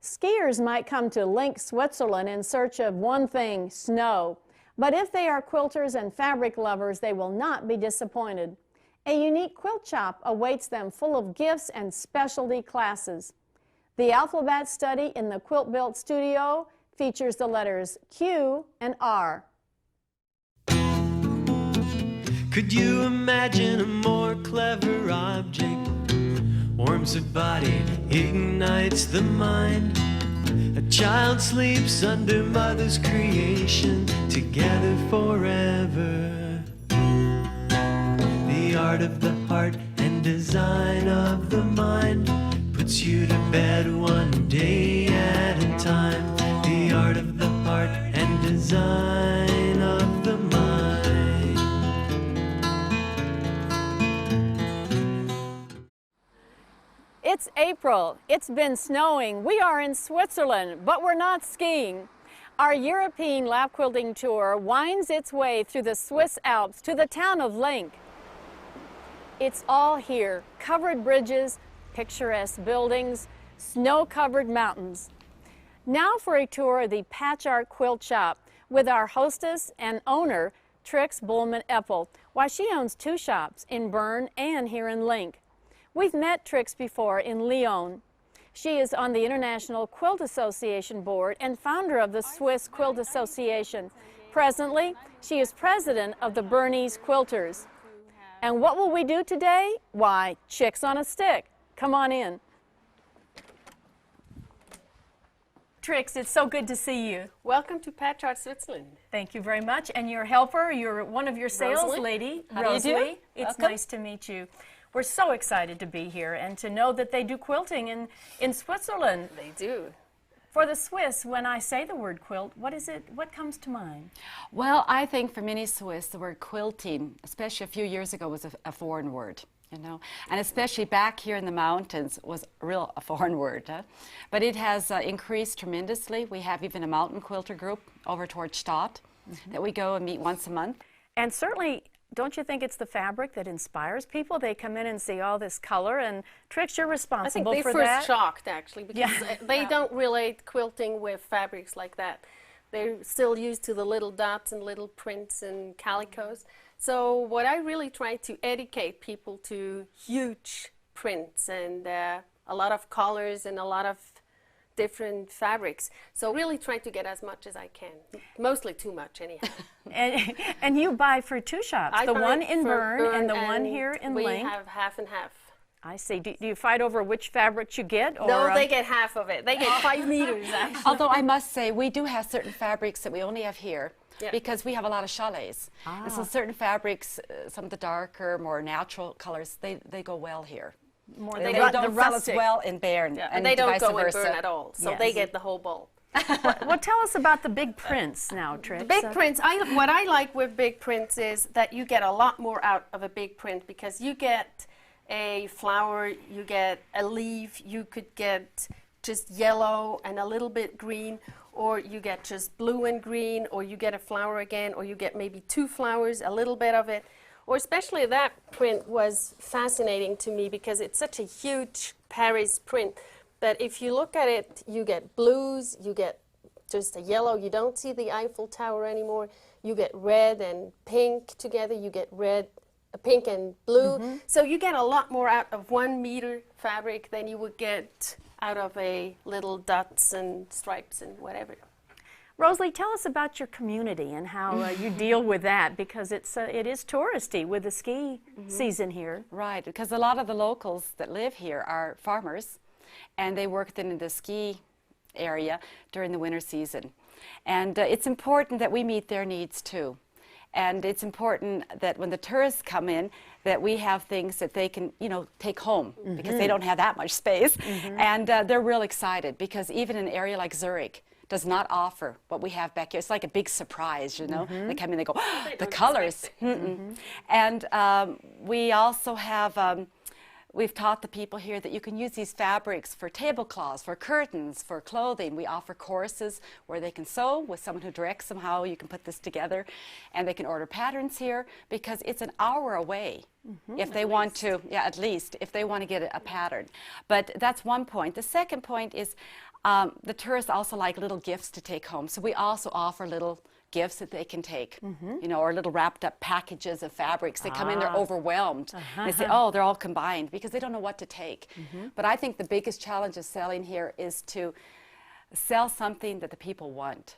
Skiers might come to Lenk, Switzerland in search of one thing, snow. But if they are quilters and fabric lovers, they will not be disappointed. A unique quilt shop awaits them full of gifts and specialty classes. The alphabet study in the Quilt Built Studio features the letters Q and R. Could you imagine a more clever object? Warms the body, ignites the mind. A child sleeps under mother's creation, together forever. The art of the heart and design of the mind puts you to bed one day at a time. The art of the heart and design of the mind. It's April. It's been snowing. We are in Switzerland, but we're not skiing. Our European lap quilting tour winds its way through the Swiss Alps to the town of Lenk. It's all here: covered bridges, picturesque buildings, snow-covered mountains. Now for a tour of the Patchar quilt shop with our hostess and owner, Trix Buhlmann-Epple. Why, she owns 2 shops in Bern and here in Lenk. We've met Trix before in Lyon. She is on the International Quilt Association board and founder of the Swiss Quilt Association. Presently, she is president of the Bernese Quilters. And what will we do today? Why, chicks on a stick. Come on in. Trix, it's so good to see you. Welcome to Patchar, Switzerland. Thank you very much. And your helper, one of your sales Rosalie. lady, How do you do? Rosalie. It's Welcome. nice to meet you. We're so excited to be here and to know that they do quilting in Switzerland. They do. For the Swiss, when I say the word quilt, what comes to mind? Well, I think for many Swiss, the word quilting, especially a few years ago, was a foreign word, you know, and especially back here in the mountains was a foreign word. Huh? But it has increased tremendously. We have even a mountain quilter group over towards Stadt that we go and meet once a month. And certainly, don't you think it's the fabric that inspires people? They come in and see all this color, and Trix, you're responsible for that. I think they're first shocked, actually, because they Yeah. don't relate quilting with fabrics like that. They're still used to the little dots and little prints and calicos. So what I really try to educate people to huge prints and a lot of colors and a lot of different fabrics. So really try to get as much as I can. Mostly too much, anyhow. and you buy for 2 shops, the one in Bern and the one here in Lenk. We have half and half. I see. Do you fight over which fabrics you get? Or, no, they get half of it. They get 5 meters, actually. Although I must say, we do have certain fabrics that we only have here. Yeah. Because we have a lot of chalets. And so certain fabrics, some of the darker, more natural colors, they go well here. More They the don't sell as rustic. well in Bern. Yeah, and they don't vice go in versa. Bern at all, so Yes. they get the whole bowl. Well, tell us about the big prints now, Trix. The big prints, what I like with big prints is that you get a lot more out of a big print because you get a flower, you get a leaf, you could get just yellow and a little bit green, or you get just blue and green, or you get a flower again, or you get maybe 2 flowers, a little bit of it. Or especially that print was fascinating to me because it's such a huge Paris print that if you look at it, you get blues, you get just a yellow, you don't see the Eiffel Tower anymore, you get red and pink together, you get red, pink and blue. So you get a lot more out of 1 meter fabric than you would get out of a little dots and stripes and whatever. Rosalie, tell us about your community and how you deal with that, because it is touristy with the ski season here. Right, because a lot of the locals that live here are farmers, and they work in the ski area during the winter season. And it's important that we meet their needs too. And it's important that when the tourists come in, that we have things that they can, you know, take home because they don't have that much space. And they're real excited because even an area like Zurich does not offer what we have back here. It's like a big surprise, you know. They come in, they go, oh, the colors. And we also have, We've taught the people here that you can use these fabrics for tablecloths, for curtains, for clothing. We offer courses where they can sew with someone who directs them how you can put this together. And they can order patterns here because it's an hour away if they want to, at least, if they want to get a pattern. But that's one point. The second point is the tourists also like little gifts to take home. So we also offer little gifts that they can take, you know, or little wrapped up packages of fabrics. They come in, they're overwhelmed. They say, oh, they're all combined because they don't know what to take. But I think the biggest challenge of selling here is to sell something that the people want.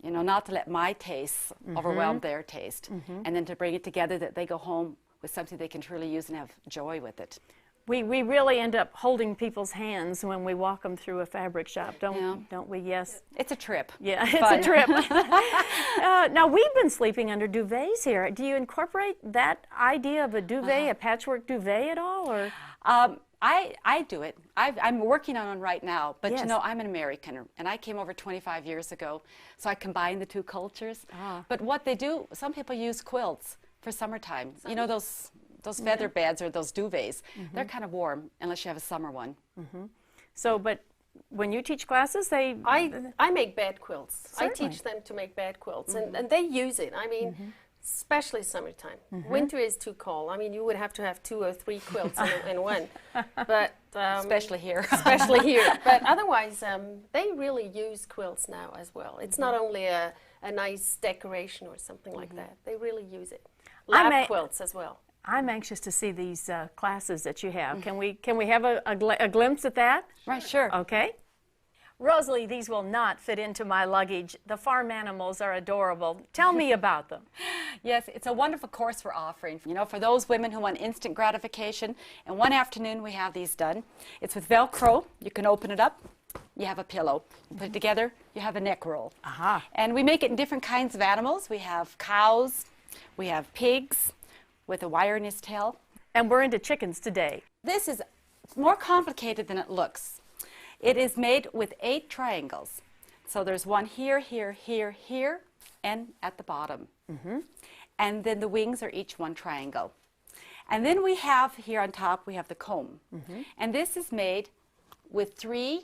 You know, not to let my tastes overwhelm their taste, and then to bring it together that they go home with something they can truly use and have joy with it. We really end up holding people's hands when we walk them through a fabric shop, don't we? Yes. It's a trip. Yeah, it's a trip. Now, we've been sleeping under duvets here. Do you incorporate that idea of a duvet, a patchwork duvet at all? Or? I do it. I'm working on one right now, but Yes. you know, I'm an American, and I came over 25 years ago, so I combine the two cultures. But what they do, some people use quilts for summertime. You know, those feather beds or those duvets, they're kind of warm unless you have a summer one. So, but when you teach classes, I make bed quilts. Certainly. I teach them to make bed quilts, and they use it. I mean, especially summertime. Winter is too cold. I mean, you would have to have 2 or 3 quilts in one. But Especially here. especially here. But otherwise, they really use quilts now as well. It's not only a nice decoration or something like that. They really use it. Lap quilts as well. I'm anxious to see these classes that you have. Can we have a glimpse at that? Right, sure. Okay. Rosalie, these will not fit into my luggage. The farm animals are adorable. Tell me about them. Yes, it's a wonderful course we're offering. You know, for those women who want instant gratification, in one afternoon we have these done. It's with Velcro. You can open it up. You have a pillow. You put it together. You have a neck roll. And we make it in different kinds of animals. We have cows. We have pigs with a wire in his tail. And we're into chickens today. This is more complicated than it looks. It is made with 8 triangles. So there's one here, here, here, here, and at the bottom. And then the wings are each one triangle. And then we have here on top, we have the comb. And this is made with 3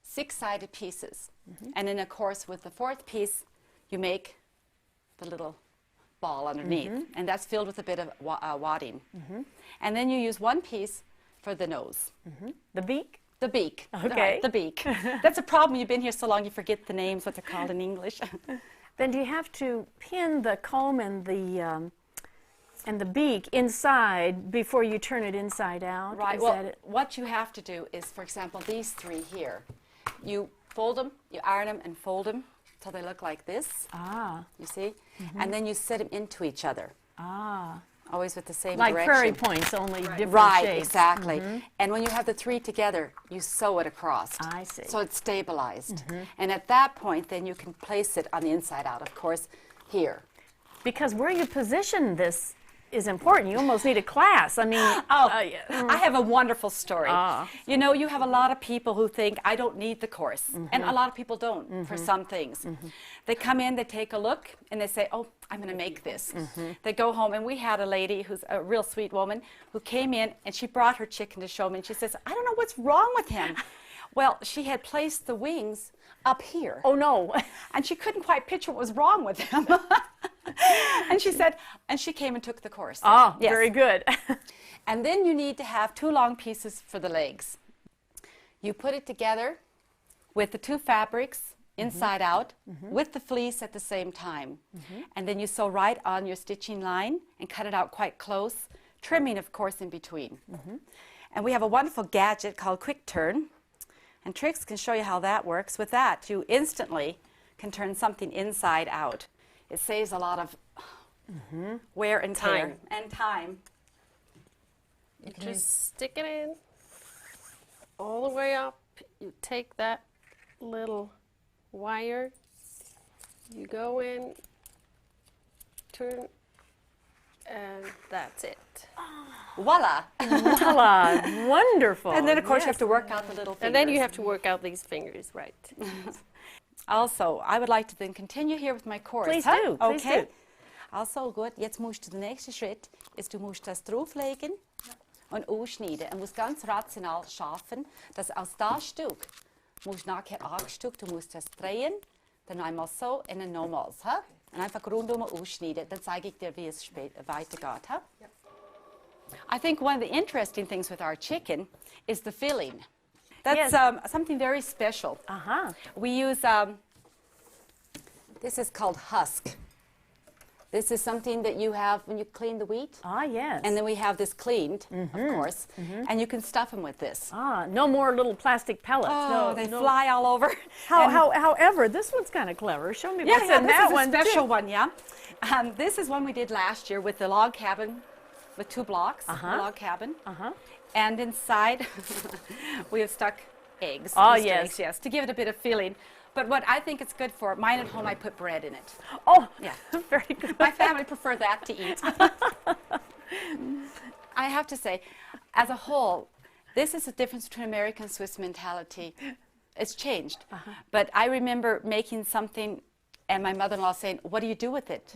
6-sided pieces. And then, of course, with the 4th piece, you make the little ball underneath, and that's filled with a bit of wadding. And then you use 1 piece for the nose. The beak? The beak. Okay. The beak. That's a problem. You've been here so long you forget the names, what they're called in English. Then do you have to pin the comb and the beak inside before you turn it inside out? Right. Is Well, that it? what you have to do is, for example, these 3 here. You fold them, you iron them and fold them so they look like this. You see? And then you set them into each other. Always with the same Like direction. fairy points, only different Right, shapes. exactly. And when you have the 3 together, you sew it across. I see. So it's stabilized. And at that point, then you can place it on the inside out, of course, here. Because where you position this is important. You almost need a class. I mean, I have a wonderful story. You know, you have a lot of people who think, I don't need the course. And a lot of people don't for some things. They come in, they take a look, and they say, oh, I'm going to make this. They go home, and we had a lady who's a real sweet woman who came in, and she brought her chicken to show me, and she says, I don't know what's wrong with him. Well, she had placed the wings up here. oh no. And she couldn't quite picture what was wrong with him. And she said, and she came and took the course. Oh, Yes. very good. And then you need to have 2 long pieces for the legs. You put it together with the 2 fabrics inside out with the fleece at the same time. And then you sew right on your stitching line and cut it out quite close, trimming, of course, in between. And we have a wonderful gadget called Quick Turn. And Trix can show you how that works. With that, you instantly can turn something inside out. It saves a lot of wear and tear. And time. You just stick it in all the way up. You take that little wire, you go in, turn, and that's it. Voila! Voila, wonderful. And then, of course, you Yes. have to work out the little fingers. And then you have to work out these fingers, right? Also, I would like to then continue here with my course. Please huh? do, please Okay. do. Also, gut, jetzt musst du den nächsten Schritt, ist du musst das drauflegen und ausschneiden. Du musst ganz rational schaffen, dass aus das Stück musst nachher angestückt, du musst das drehen, dann einmal so und dann nochmals. Ha? Und einfach rundum ausschneiden. Dann zeige ich dir, wie es weitergeht. Ha? Ja. I think one of the interesting things with our chicken is the filling. That's Yes. something very special. Uh-huh. We use, this is called husk. This is something that you have when you clean the wheat. Ah, yes. And then we have this cleaned, of course, and you can stuff them with this. Ah, no more little plastic pellets. Oh, no, they no. fly all over. However, this one's kind of clever. Show me what's in this that is one. a special too. one, yeah. This is one we did last year with the log cabin with 2 blocks, the log cabin. And inside, we have stuck eggs. Oh, Easter yes. eggs, yes, to give it a bit of filling. But what I think it's good for, mine at home, I put bread in it. Oh, Yeah. very good. My family prefer that to eat. I have to say, as a whole, this is the difference between American and Swiss mentality. It's changed. But I remember making something and my mother-in-law saying, "What do you do with it?"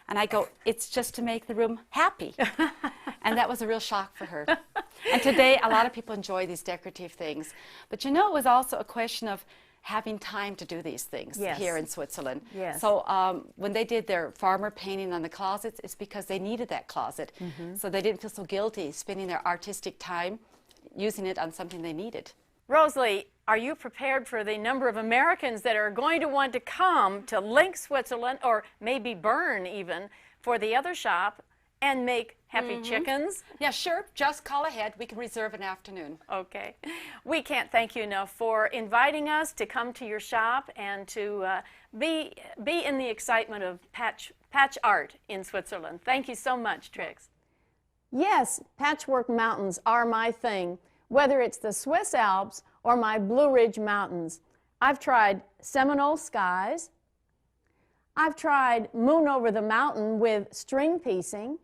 And I go, "It's just to make the room happy." And that was a real shock for her. And today, a lot of people enjoy these decorative things. But you know, it was also a question of having time to do these things Yes. here in Switzerland. Yes. So when they did their farmer painting on the closets, it's because they needed that closet. So they didn't feel so guilty spending their artistic time using it on something they needed. Rosalie, are you prepared for the number of Americans that are going to want to come to Lenk, Switzerland, or maybe Bern even, for the other shop and make happy chickens? Yeah, sure. Just call ahead. We can reserve an afternoon. Okay. We can't thank you enough for inviting us to come to your shop and to be in the excitement of patch art in Switzerland. Thank you so much, Trix. Yes, patchwork mountains are my thing, whether it's the Swiss Alps or my Blue Ridge Mountains. I've tried Seminole skies. I've tried moon over the mountain with string piecing.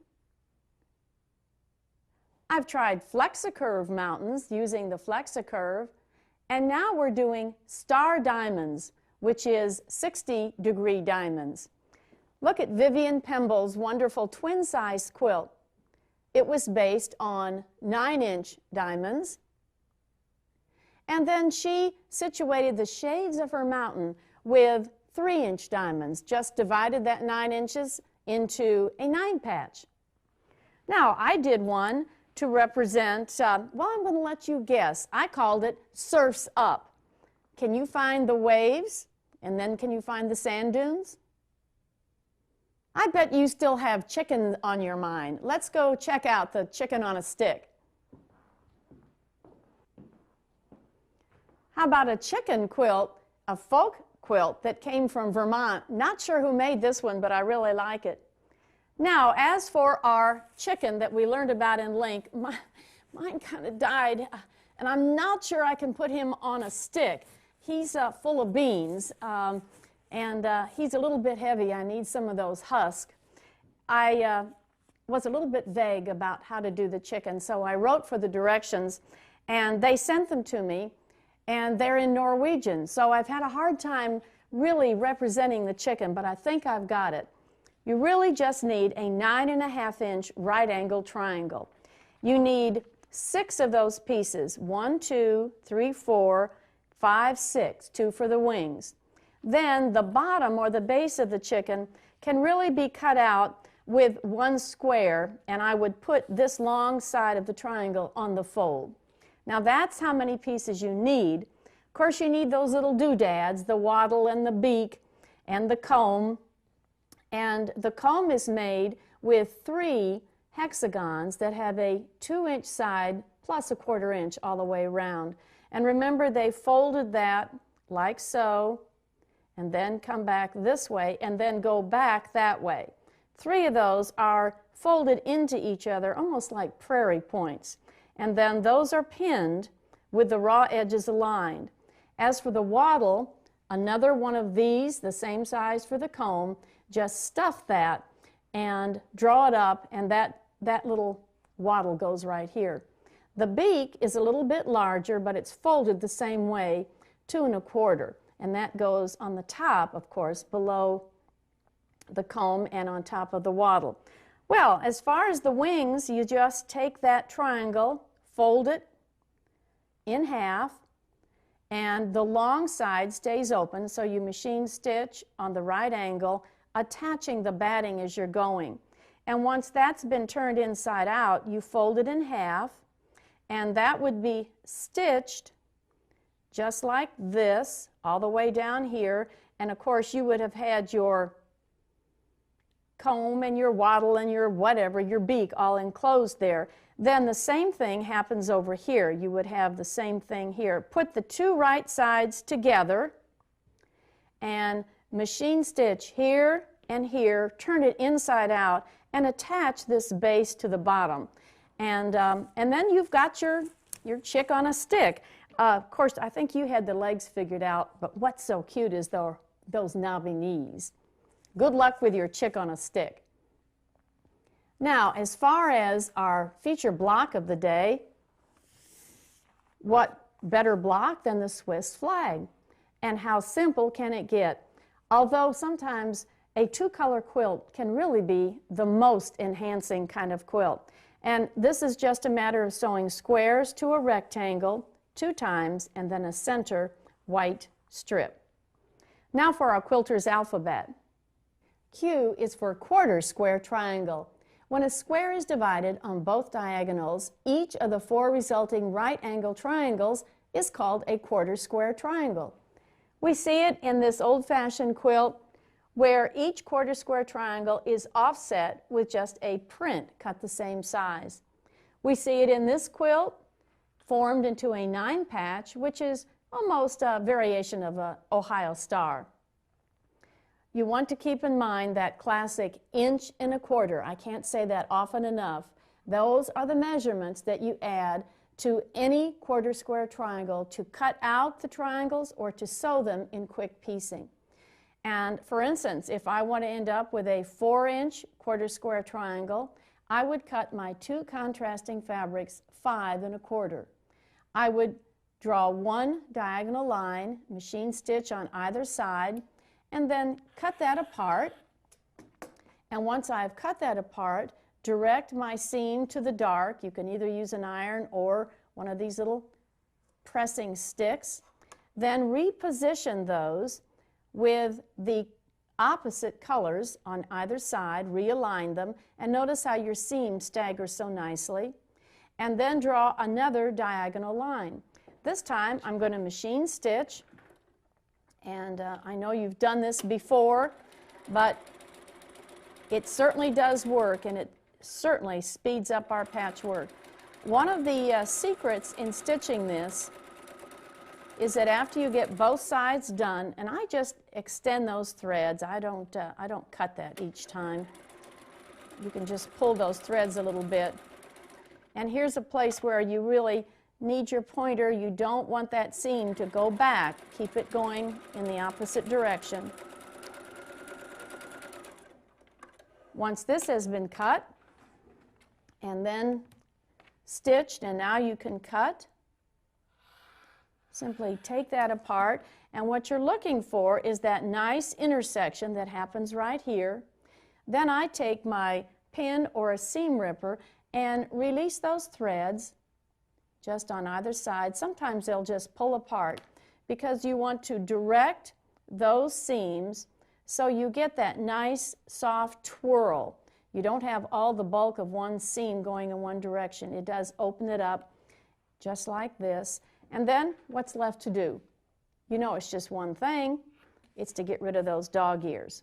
I've tried flexicurve mountains using the flexicurve, and now we're doing star diamonds, which is 60-degree diamonds. Look at Vivian Pemble's wonderful twin-size quilt. It was based on 9-inch diamonds, and then she situated the shades of her mountain with 3-inch diamonds, just divided that 9 inches into a 9-patch. Now, I did one to represent, well, I'm going to let you guess. I called it Surfs Up. Can you find the waves? And then can you find the sand dunes? I bet you still have chicken on your mind. Let's go check out the chicken on a stick. How about a chicken quilt, a folk quilt that came from Vermont? Not sure who made this one, but I really like it. Now, as for our chicken that we learned about in Lenk, mine kind of died, and I'm not sure I can put him on a stick. He's full of beans, and he's a little bit heavy. I need some of those husks. I was a little bit vague about how to do the chicken, so I wrote for the directions, and they sent them to me, and they're in Norwegian. So I've had a hard time really representing the chicken, but I think I've got it. You really just need a 9.5-inch right angle triangle. You need 6 of those pieces, 1, 2, 3, 4, 5, 6, 2 for the wings. Then the bottom or the base of the chicken can really be cut out with 1 square, and I would put this long side of the triangle on the fold. Now that's how many pieces you need. Of course, you need those little doodads, the wattle and the beak and the comb. And the comb is made with 3 hexagons that have a 2-inch side plus a 1/4 inch all the way around. And remember, they folded that like so, and then come back this way, and then go back that way. 3 of those are folded into each other, almost like prairie points. And then those are pinned with the raw edges aligned. As for the wattle, another one of these, the same size for the comb, just stuff that and draw it up, and that little wattle goes right here. The beak is a little bit larger, but it's folded the same way, 2 1/4, and that goes on the top, of course, below the comb and on top of the wattle. Well, as far as the wings, you just take that triangle, fold it in half, and the long side stays open, so you machine stitch on the right angle, attaching the batting as you're going. And once that's been turned inside out, you fold it in half, and that would be stitched just like this, all the way down here. And of course, you would have had your comb and your wattle and your whatever, your beak, all enclosed there. Then the same thing happens over here. You would have the same thing here. Put the two right sides together and machine stitch here and here, turn it inside out, and attach this base to the bottom. And then you've got your chick on a stick. Of course, I think you had the legs figured out, but what's so cute is those knobby knees. Good luck with your chick on a stick. Now, as far as our feature block of the day, what better block than the Swiss flag? And how simple can it get? Although sometimes a two-color quilt can really be the most enhancing kind of quilt. And this is just a matter of sewing squares to a rectangle 2 times and then a center white strip. Now for our quilter's alphabet. Q is for quarter square triangle. When a square is divided on both diagonals, each of the 4 resulting right angle triangles is called a quarter square triangle. We see it in this old-fashioned quilt where each quarter square triangle is offset with just a print cut the same size. We see it in this quilt formed into a 9 patch, which is almost a variation of an Ohio star. You want to keep in mind that classic 1 1/4. I can't say that often enough. Those are the measurements that you add to any quarter square triangle to cut out the triangles or to sew them in quick piecing. And for instance, if I want to end up with a 4-inch quarter square triangle, I would cut my 2 contrasting fabrics 5 1/4. I would draw 1 diagonal line, machine stitch on either side, and then cut that apart. And once I've cut that apart, direct my seam to the dark. You can either use an iron or one of these little pressing sticks. Then reposition those with the opposite colors on either side, realign them, and notice how your seam staggers so nicely. And then draw another diagonal line. This time I'm going to machine stitch. And I know you've done this before, but it certainly does work, and it certainly speeds up our patchwork. One of the secrets in stitching this is that after you get both sides done, and I just extend those threads. I don't cut that each time. You can just pull those threads a little bit. And here's a place where you really need your pointer. You don't want that seam to go back. Keep it going in the opposite direction. Once this has been cut and then stitched, and now you can cut, simply take that apart, and what you're looking for is that nice intersection that happens right here. Then I take my pin or a seam ripper and release those threads just on either side. Sometimes they'll just pull apart because you want to direct those seams so you get that nice soft twirl. You don't have all the bulk of one seam going in one direction. It does open it up just like this. And then what's left to do? You know it's just one thing. It's to get rid of those dog ears.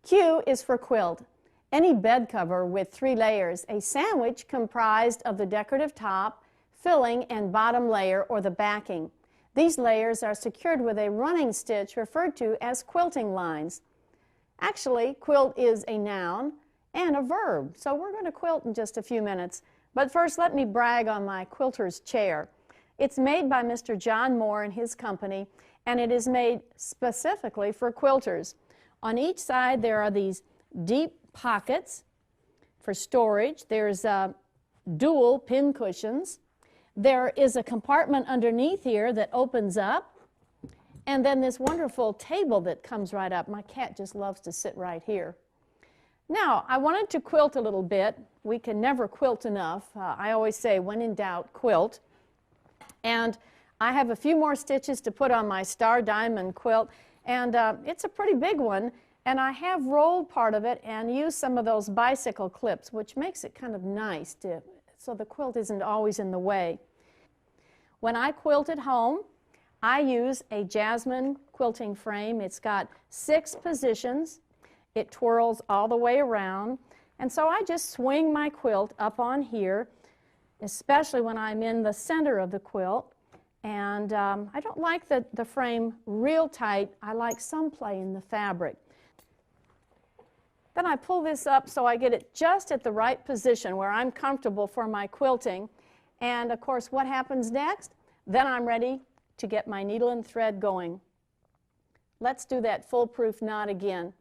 Q is for quilt. Any bed cover with 3 layers, a sandwich comprised of the decorative top, filling, and bottom layer or the backing. These layers are secured with a running stitch referred to as quilting lines. Actually, quilt is a noun and a verb, so we're going to quilt in just a few minutes. But first, let me brag on my quilter's chair. It's made by Mr. John Moore and his company, and it is made specifically for quilters. On each side, there are these deep pockets for storage. There's dual pin cushions. There is a compartment underneath here that opens up, And then this wonderful table that comes right up. My cat just loves to sit right here. Now, I wanted to quilt a little bit. We can never quilt enough. I always say, when in doubt, quilt. And I have a few more stitches to put on my star diamond quilt, and it's a pretty big one. And I have rolled part of it and used some of those bicycle clips, which makes it kind of nice so the quilt isn't always in the way. When I quilt at home, I use a Jasmine quilting frame. It's got 6 positions. It twirls all the way around. And so I just swing my quilt up on here, especially when I'm in the center of the quilt. And I don't like the frame real tight. I like some play in the fabric. Then I pull this up so I get it just at the right position where I'm comfortable for my quilting. And of course, what happens next? Then I'm ready to get my needle and thread going. Let's do that foolproof knot again.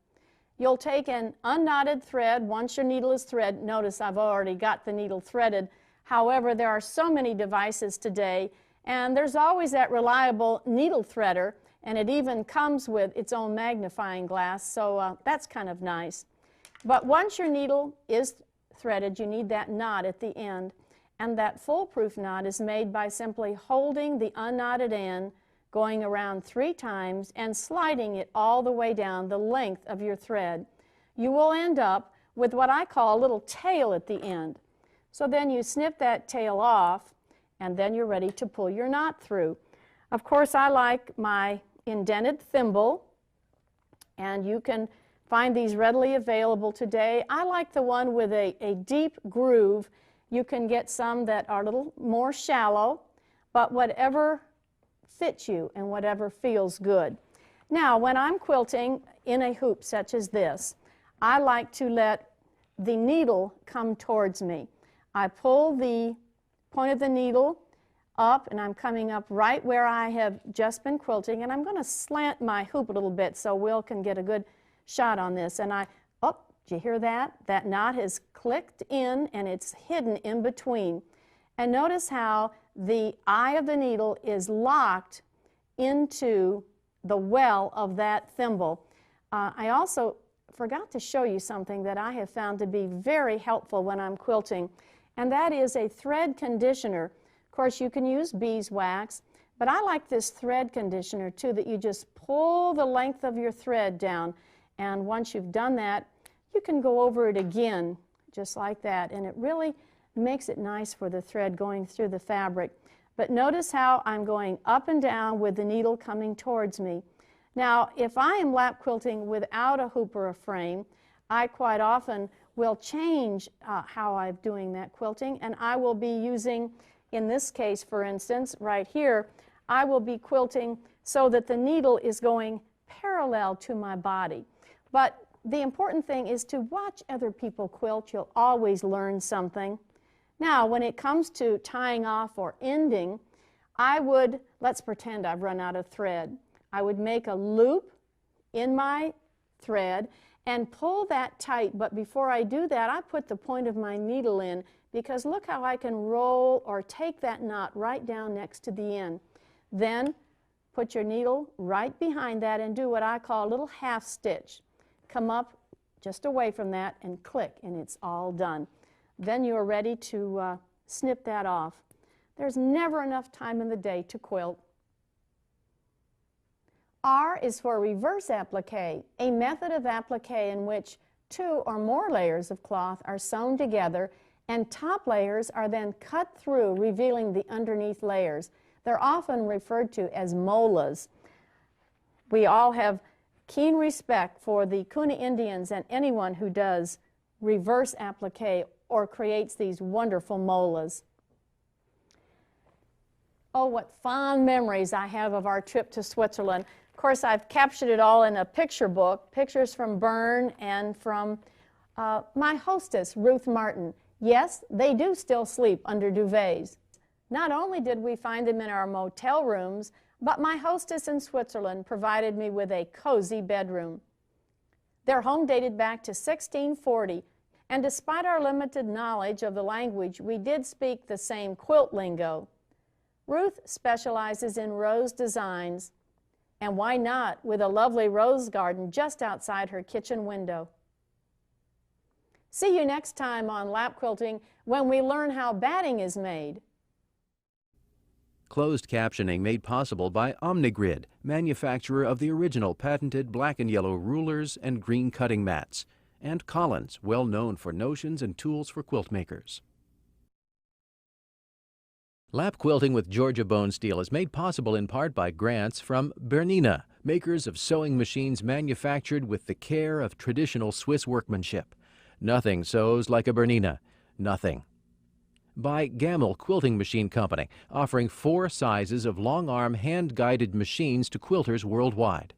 You'll take an unknotted thread once your needle is threaded. Notice I've already got the needle threaded. However, there are so many devices today, and there's always that reliable needle threader, and it even comes with its own magnifying glass, so that's kind of nice. But once your needle is threaded, you need that knot at the end. And that foolproof knot is made by simply holding the unknotted end, going around 3 times, and sliding it all the way down the length of your thread. You will end up with what I call a little tail at the end. So then you snip that tail off, and then you're ready to pull your knot through. Of course, I like my indented thimble, and you can find these readily available today. I like the one with a deep groove. You can get some that are a little more shallow, but whatever fits you and whatever feels good. Now, when I'm quilting in a hoop such as this, I like to let the needle come towards me. I pull the point of the needle up, and I'm coming up right where I have just been quilting, and I'm going to slant my hoop a little bit so Will can get a good shot on this. And did you hear that? That knot has clicked in and it's hidden in between. And notice how the eye of the needle is locked into the well of that thimble. I also forgot to show you something that I have found to be very helpful when I'm quilting, and that is a thread conditioner. Of course, you can use beeswax, but I like this thread conditioner too, that you just pull the length of your thread down, and once you've done that, you can go over it again, just like that, and it really makes it nice for the thread going through the fabric. But notice how I'm going up and down with the needle coming towards me. Now, if I am lap quilting without a hoop or a frame, I quite often will change how I'm doing that quilting, and I will be using, in this case, for instance, right here, I will be quilting so that the needle is going parallel to my body. But the important thing is to watch other people quilt. You'll always learn something. Now, when it comes to tying off or ending, I would, let's pretend I've run out of thread. I would make a loop in my thread and pull that tight, but before I do that, I put the point of my needle in, because look how I can roll or take that knot right down next to the end. Then put your needle right behind that and do what I call a little half stitch. Come up just away from that and click, and it's all done. Then you're ready to snip that off. There's never enough time in the day to quilt. R is for reverse applique, a method of applique in which 2 or more layers of cloth are sewn together and top layers are then cut through, revealing the underneath layers. They're often referred to as molas. We all have keen respect for the Kuna Indians and anyone who does reverse applique or creates these wonderful molas. Oh, what fond memories I have of our trip to Switzerland. Of course, I've captured it all in a picture book, pictures from Bern and from my hostess, Ruth Martin. Yes, they do still sleep under duvets. Not only did we find them in our motel rooms, but my hostess in Switzerland provided me with a cozy bedroom. Their home dated back to 1640, and despite our limited knowledge of the language, we did speak the same quilt lingo. Ruth specializes in rose designs. And why not with a lovely rose garden just outside her kitchen window? See you next time on Lap Quilting when we learn how batting is made. Closed captioning made possible by OmniGrid, manufacturer of the original patented black and yellow rulers and green cutting mats, and Collins, well known for notions and tools for quilt makers. Lap Quilting with Georgia Bonesteel is made possible in part by grants from Bernina, makers of sewing machines manufactured with the care of traditional Swiss workmanship. Nothing sews like a Bernina. Nothing. By Gamble Quilting Machine Company, offering 4 sizes of long-arm hand-guided machines to quilters worldwide.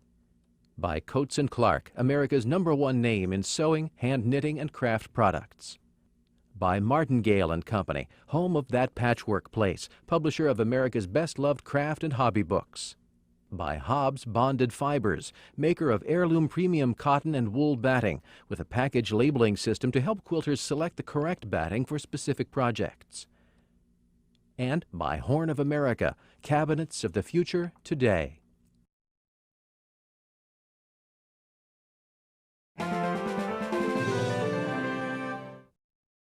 By Coates & Clark, America's #1 name in sewing, hand knitting, and craft products. By Martingale & Company, home of That Patchwork Place, publisher of America's best-loved craft and hobby books. By Hobbs Bonded Fibers, maker of heirloom premium cotton and wool batting, with a package labeling system to help quilters select the correct batting for specific projects. And by Horn of America, cabinets of the future today.